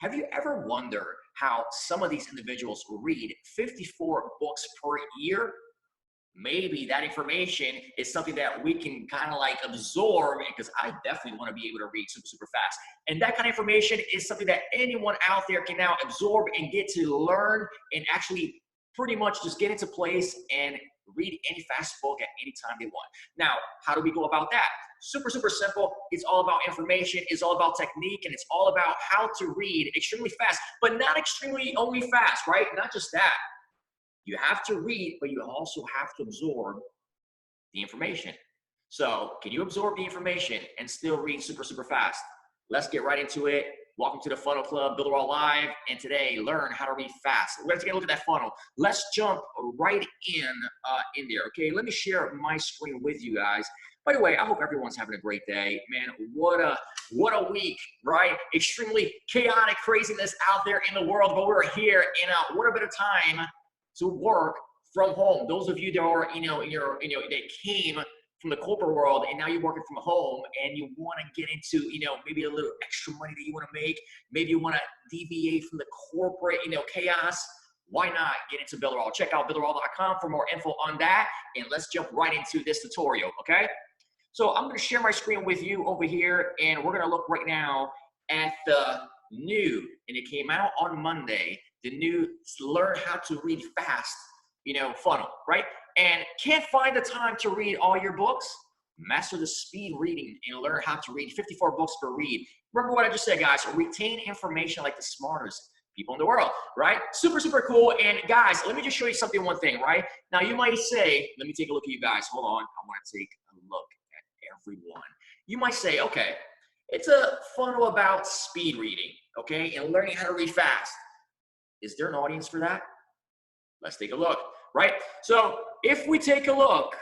Have you ever wondered how some of these individuals read 54 books per year? Maybe that information is something that we can kind of like absorb because I definitely want to be able to read super, super fast. And that kind of information is something that anyone out there can now absorb and get to learn and actually pretty much just get into place and read any fast book at any time they want. Now, how do we go about that? Super, super simple. It's all about information. It's all about technique, and it's all about how to read extremely fast, but not extremely only fast, right? Not just that. You have to read, but you also have to absorb the information. So, can you absorb the information and still read super, super fast? Let's get right into it. Welcome to the Funnel Club, Builder Live, and today, learn how to read fast. Let's take a look at that funnel. Let's jump right in there, okay? Let me share my screen with you guys. By the way, I hope everyone's having a great day. Man, what a week, right? Extremely chaotic craziness out there in the world, but we're here, and what a better time to work from home. Those of you that are, that came from the corporate world and now you're working from home and you want to get into, maybe a little extra money that you want to make. Maybe you want to deviate from the corporate, chaos. Why not get into Builderall? Check out builderall.com for more info on that. And let's jump right into this tutorial, okay? So I'm going to share my screen with you over here, and we're going to look right now at the new, and it came out on Monday, the new Learn How to Read Fast, funnel, right? And can't find the time to read all your books? Master the speed reading and learn how to read 54 books per read. Remember what I just said, guys. Retain information like the smartest people in the world, right? Super, super cool. And guys, let me just show you something, one thing, right? Now you might say, let me take a look at you guys. Hold on. I want to take a look at everyone. You might say, okay, it's a funnel about speed reading, okay, and learning how to read fast. Is there an audience for that? Let's take a look, right? So if we take a look,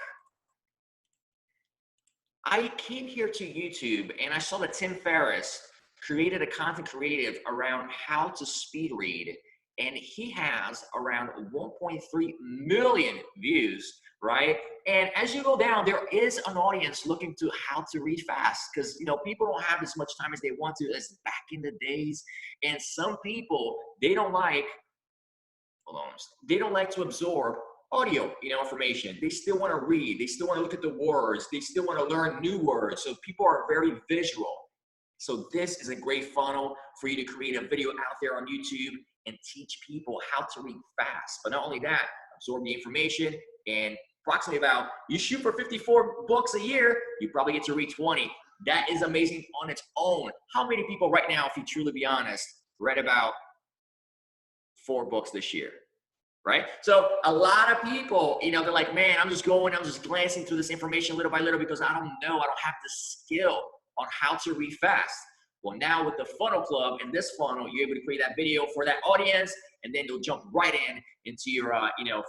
I came here to YouTube and I saw that Tim Ferriss created a content creative around how to speed read, and he has around 1.3 million views, right? And as you go down, there is an audience looking to how to read fast because, people don't have as much time as they want to as back in the days. And some people, they don't like to absorb audio, information. They still want to read. They still want to look at the words. They still want to learn new words. So people are very visual. So this is a great funnel for you to create a video out there on YouTube and teach people how to read fast. But not only that, absorb the information, and approximately about, you shoot for 54 books a year, you probably get to read 20. That is amazing on its own. How many people right now, if you truly be honest, read about 4 books this year? Right? So a lot of people, they're like, man, I'm just glancing through this information little by little because I don't have the skill on how to read fast. Well, now with the Funnel Club and this funnel, you're able to create that video for that audience, and then they'll jump right into your,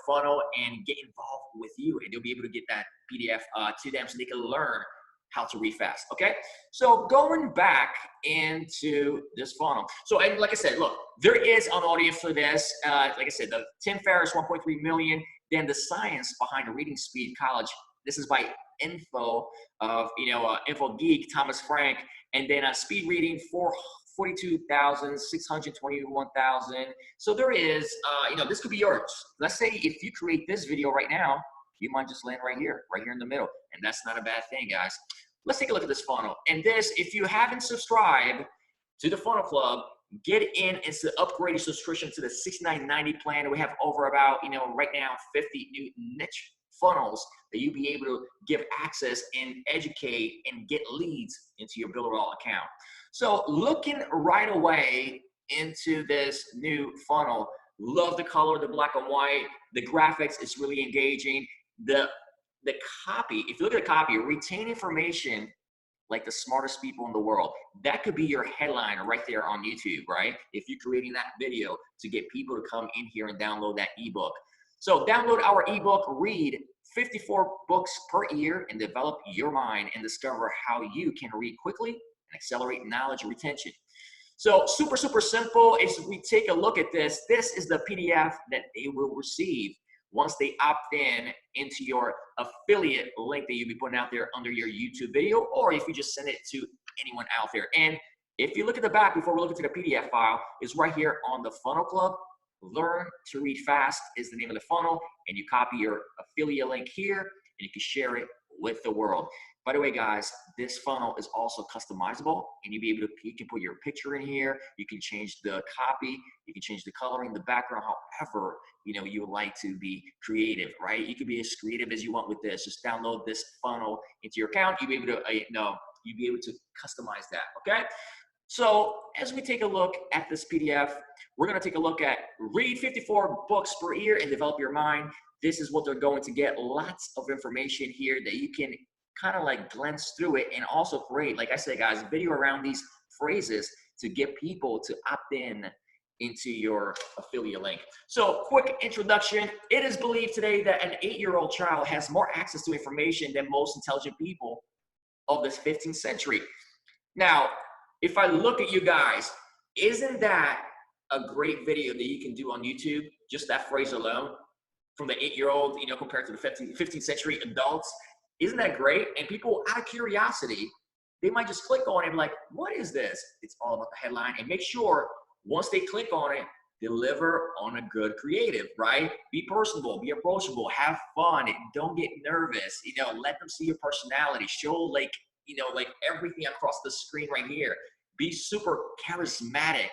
funnel and get involved with you, and they'll be able to get that PDF to them so they can learn how to read fast, okay? So going back into this funnel. So, and like I said, look, there is an audience for this. Like I said, the Tim Ferriss, 1.3 million. Then the science behind reading speed college. This is by Info of, Info Geek, Thomas Frank. And then speed reading, 42,000, 621,000. So there is, this could be yours. Let's say if you create this video right now, you might just land right here in the middle. And that's not a bad thing, guys. Let's take a look at this funnel. And this, if you haven't subscribed to the Funnel Club, get in and upgrade your subscription to the $69.90 plan. We have over about, right now, 50 new niche funnels that you'll be able to give access and educate and get leads into your Builderall account. So looking right away into this new funnel, love the color, the black and white, the graphics is really engaging. The copy, if you look at the copy, retain information like the smartest people in the world. That could be your headline right there on YouTube, right? If you're creating that video to get people to come in here and download that ebook. So download our ebook, read 54 books per year, and develop your mind and discover how you can read quickly and accelerate knowledge retention. So super, super simple. As we take a look at this, this is the PDF that they will receive once they opt in into your affiliate link that you'll be putting out there under your YouTube video, or if you just send it to anyone out there. And If you look at the back before we look into the PDF file, it's right here on the Funnel Club. Learn to Read Fast is the name of the funnel, and you copy your affiliate link here, and you can share it with the world. By the way, guys, this funnel is also customizable, and you can put your picture in here. You can change the copy. You can change the coloring, the background, however you would like to be creative, right? You can be as creative as you want with this. Just download this funnel into your account. You'll be able to customize that. Okay. So as we take a look at this PDF, we're going to take a look at read 54 books per year and develop your mind. This is what they're going to get. Lots of information here that you can kind of like glance through it and also create, like I said, guys, video around these phrases to get people to opt in into your affiliate link. So quick introduction. It is believed today that an 8-year-old child has more access to information than most intelligent people of this 15th century. Now, if I look at you guys, isn't that a great video that you can do on YouTube? Just that phrase alone from the 8-year-old, compared to the 15th century adults. Isn't that great? And people, out of curiosity, they might just click on it and be like, what is this? It's all about the headline. And make sure once they click on it, deliver on a good creative, right? Be personable, be approachable, have fun. Don't get nervous. Let them see your personality. Show like everything across the screen right here. Be super charismatic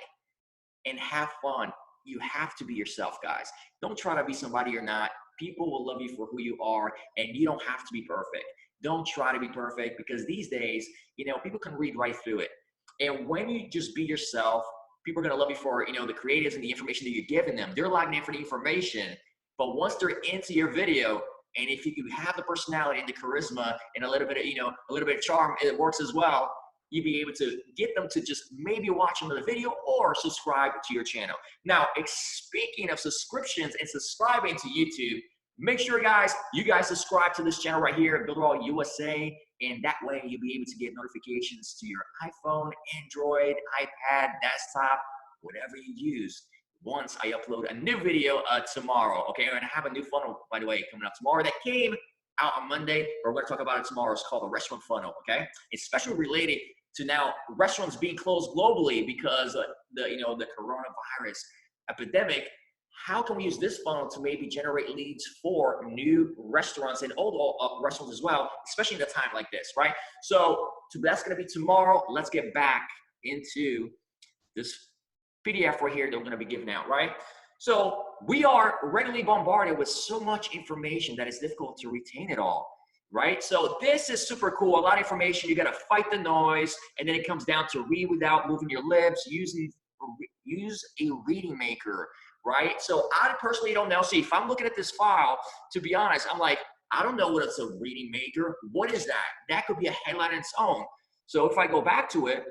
and have fun. You have to be yourself, guys. Don't try to be somebody you're not. People will love you for who you are, and you don't have to be perfect. Don't try to be perfect, because these days, people can read right through it. And when you just be yourself, people are going to love you for, the creatives and the information that you're giving them. They're logging in for the information, but once they're into your video, and if you can have the personality and the charisma and a little bit of charm, it works as well. You'll be able to get them to just maybe watch another video or subscribe to your channel. Now, speaking of subscriptions and subscribing to YouTube, make sure, guys, you guys subscribe to this channel right here, Builderall USA, and that way you'll be able to get notifications to your iPhone, Android, iPad, desktop, whatever you use, once I upload a new video tomorrow. Okay, and I have a new funnel, by the way, coming out tomorrow that came out on Monday, but we're going to talk about it tomorrow. It's called the restaurant funnel. Okay, it's especially related to now restaurants being closed globally because the coronavirus epidemic. How can we use this funnel to maybe generate leads for new restaurants and old restaurants as well, especially in a time like this, right? So that's going to be tomorrow. Let's get back into this PDF right here that we're going to be giving out, right? So we are regularly bombarded with so much information that it's difficult to retain it all, right? So this is super cool. A lot of information. You got to fight the noise, and then it comes down to read without moving your lips. Use a reading maker, right? So I personally don't know. See, if I'm looking at this file, to be honest, I'm like, I don't know what it's a reading maker. What is that? That could be a headline on its own. So if I go back to it,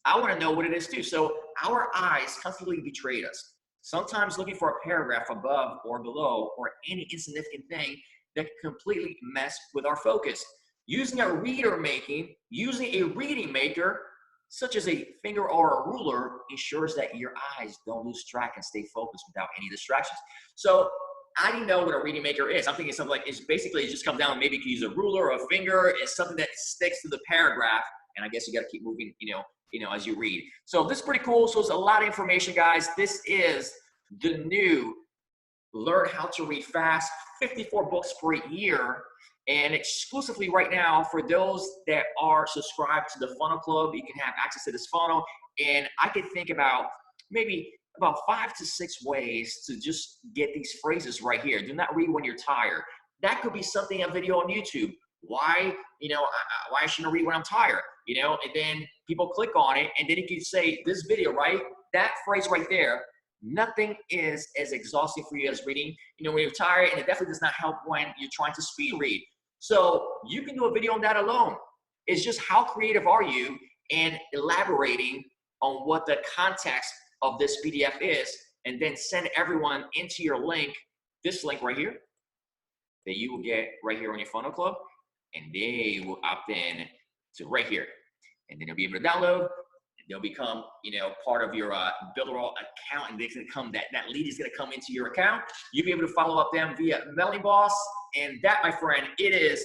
I want to know what it is too. So our eyes constantly betray us. Sometimes looking for a paragraph above or below or any insignificant thing that can completely mess with our focus. Using a reading maker, such as a finger or a ruler, ensures that your eyes don't lose track and stay focused without any distractions. So I didn't know what a reading maker is. I'm thinking something like, it just comes down, maybe you can use a ruler or a finger. It's something that sticks to the paragraph, and I guess you got to keep moving, as you read. So this is pretty cool. So it's a lot of information, guys. This is the new Learn How to Read Fast, 54 books per year. And exclusively right now, for those that are subscribed to the Funnel Club, you can have access to this funnel. And I could think about maybe about 5 to 6 ways to just get these phrases right here. Do not read when you're tired. That could be something, a video on YouTube. Why shouldn't I read when I'm tired? And then people click on it, and then you can say this video, right? That phrase right there. Nothing is as exhausting for you as reading, when you're tired, and it definitely does not help when you're trying to speed read. So you can do a video on that alone. It's just how creative are you and elaborating on what the context of this PDF is, and then send everyone into your link, this link right here, that you will get right here on your Funnel Club, and they will opt in to right here. And then they'll be able to download. They'll become, part of your Builderall account, and that lead is going to come into your account. You'll be able to follow up them via Mailing Boss, and that, my friend, it is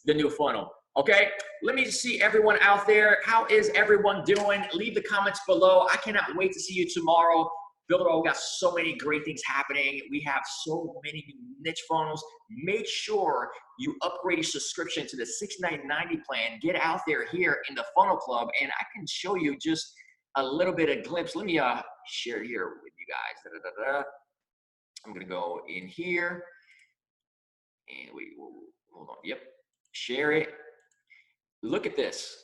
the new funnel. Okay, let me see everyone out there. How is everyone doing? Leave the comments below. I cannot wait to see you tomorrow. Builderall, we got so many great things happening. We have so many niche funnels. Make sure you upgrade your subscription to the $69.90 plan. Get out there here in the Funnel Club, and I can show you just a little bit of glimpse. Let me share here with you guys. I'm gonna go in here, and wait, hold on. Yep, share it. Look at this.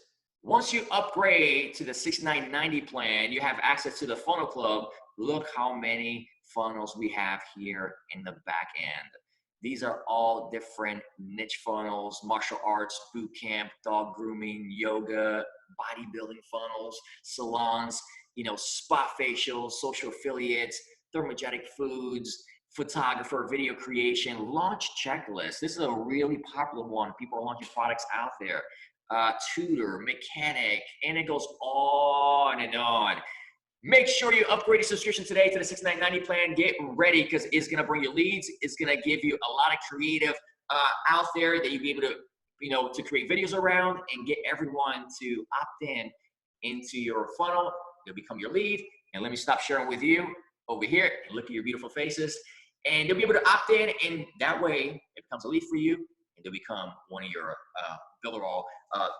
Once you upgrade to the $69.90 plan, you have access to the Funnel Club. Look how many funnels we have here in the back end. These are all different niche funnels: martial arts, boot camp, dog grooming, yoga, bodybuilding funnels, salons, spa facials, social affiliates, thermogenic foods, photographer, video creation, launch checklist. This is a really popular one. People are launching products out there. Tutor, mechanic, and it goes on and on. Make sure you upgrade your subscription today to the $69.90 plan. Get ready, because it's gonna bring you leads. It's gonna give you a lot of creative out there that you'll be able to, to create videos around and get everyone to opt into your funnel. They'll become your lead. And let me stop sharing with you over here and look at your beautiful faces. And they'll be able to opt in, and that way it becomes a lead for you, and they'll become one of your Builderall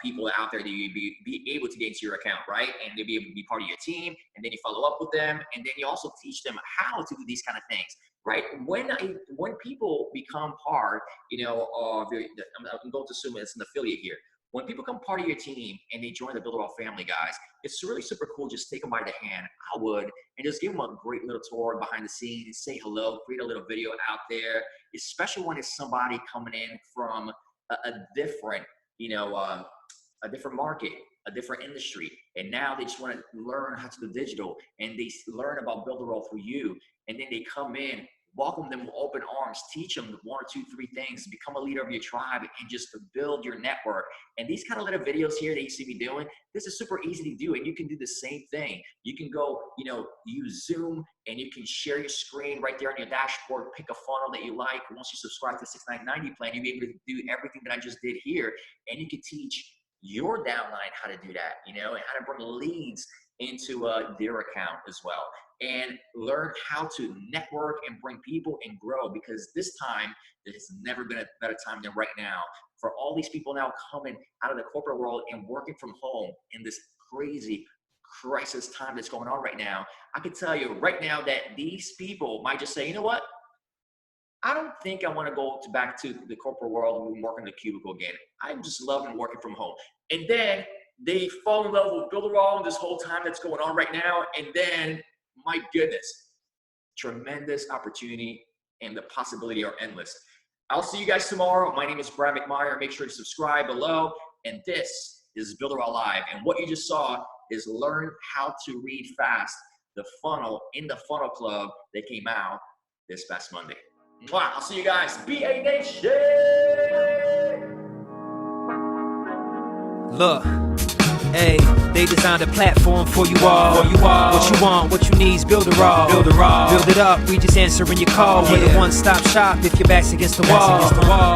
people out there that you'll be able to get into your account, right? And they'll be able to be part of your team, and then you follow up with them, and then you also teach them how to do these kind of things, right? When people become part, I'm going to assume it's an affiliate here. When people become part of your team and they join the Builderall family, guys, it's really super cool. Just take them by the hand. I would, and just give them a great little tour behind the scenes, say hello, create a little video out there, especially when it's somebody coming in from a different, a different market, a different industry. And now they just want to learn how to do digital, and they learn about Builderall through you. And then they come in, welcome them with open arms, teach them 1 or 2, 3 things, become a leader of your tribe, and just to build your network. And these kind of little videos here that you see me doing, this is super easy to do, and you can do the same thing. You can go, use Zoom, and you can share your screen right there on your dashboard, pick a funnel that you like. Once you subscribe to the $69.90 plan, you'll be able to do everything that I just did here, and you can teach your downline how to do that, and how to bring leads into their account as well, and learn how to network and bring people and grow, because this time, there's never been a better time than right now for all these people now coming out of the corporate world and working from home in this crazy crisis time that's going on right now. I can tell you right now that these people might just say, you know what? I don't think I want to go back to the corporate world and work in the cubicle again. I'm just loving working from home. And then they fall in love with Builderall this whole time that's going on right now. And then, my goodness, tremendous opportunity, and the possibility are endless. I'll see you guys tomorrow. My name is Brad McMyer. Make sure to subscribe below. And this is Builderall Live. And what you just saw is learn how to read fast the funnel in the Funnel Club that came out this past Monday. Mwah. I'll see you guys. BA Nation! Look, hey, they designed a platform for you all. What you want, what you need is Builderall. Build it up, we just answering your call. With a one-stop shop if your back's against the wall.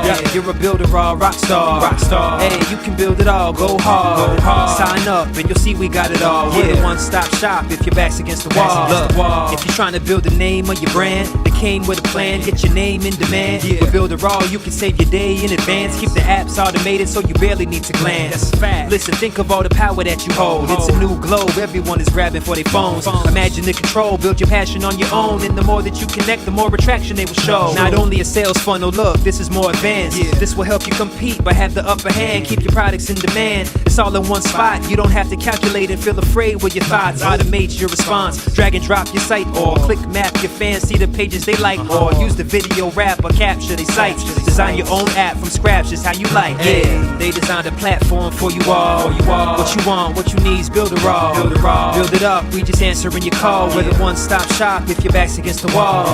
Yeah, you're a Builderall rock star. Hey, you can build it all, go hard. Sign up and you'll see we got it all. With a one-stop shop if your back's against the wall. Look, if you're trying to build the name of your brand, that came with a plan, get your name in demand. With Builderall, you can save your day in advance. Keep the apps automated so you barely need to glance. Listen, think of all the power that you hold. It's a new globe, everyone is grabbing for their phones. Imagine the control, build your passion on your own. And the more that you connect, the more attraction they will show. Not only a sales funnel, look, this is more advanced. This will help you compete, but have the upper hand. Keep your products in demand. It's all in one spot. You don't have to calculate and feel afraid with your thoughts. Automate your response. Drag and drop your site, or click map your fans, see the pages they like. Or use the video wrap or capture their sites. Design your own app from scratch, just how you like. Yeah, they designed a platform for you all. What you want, what you need is Builderall. Build it up, we just answering your call. We're the one-stop shop if your back's against the wall.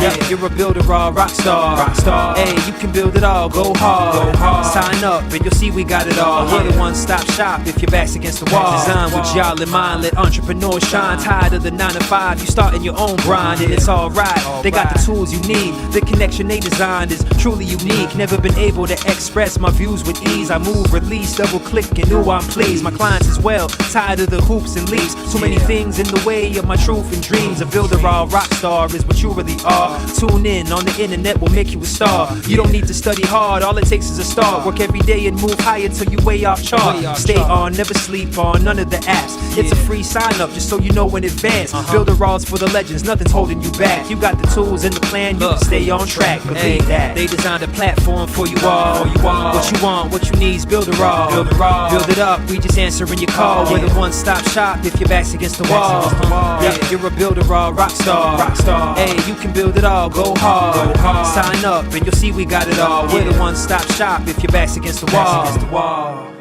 Yeah, you're a Builderall rockstar. Hey, you can build it all, go hard. Sign up and you'll see we got it all. We're the one-stop shop if your back's against the wall. Designed with y'all in mind, let entrepreneurs shine. Tired of the 9 to 5, you starting your own grind, and it's alright. They got the tools you need. The connection they designed is truly unique. Never been able to express my views with ease. I move, release, double click, and ooh, I'm pleased. My clients as well, tired of the hoops and leaps. Too many things in the way of my truth and dreams. A Builderall rockstar is what you really are. Tune in on the internet, will make you a star. You don't need to study hard, all it takes is a start. Work every day and move higher till you way off chart. Stay on, never sleep on none of the apps. It's a free sign up just so you know in advance. Builderall's for the legends, nothing's holding you back. You got the tools and the plan, you can stay on track. Believe that. They designed a platform for you all. What you want, what you need is Builderall. Build it up, we just answering your call. We're the one-stop shop if your back's against the wall. Yeah, you're a Builderall rockstar. Hey, you can build it all, go hard. Sign up and you'll see we got it all. We're the one-stop shop if your back's against the wall.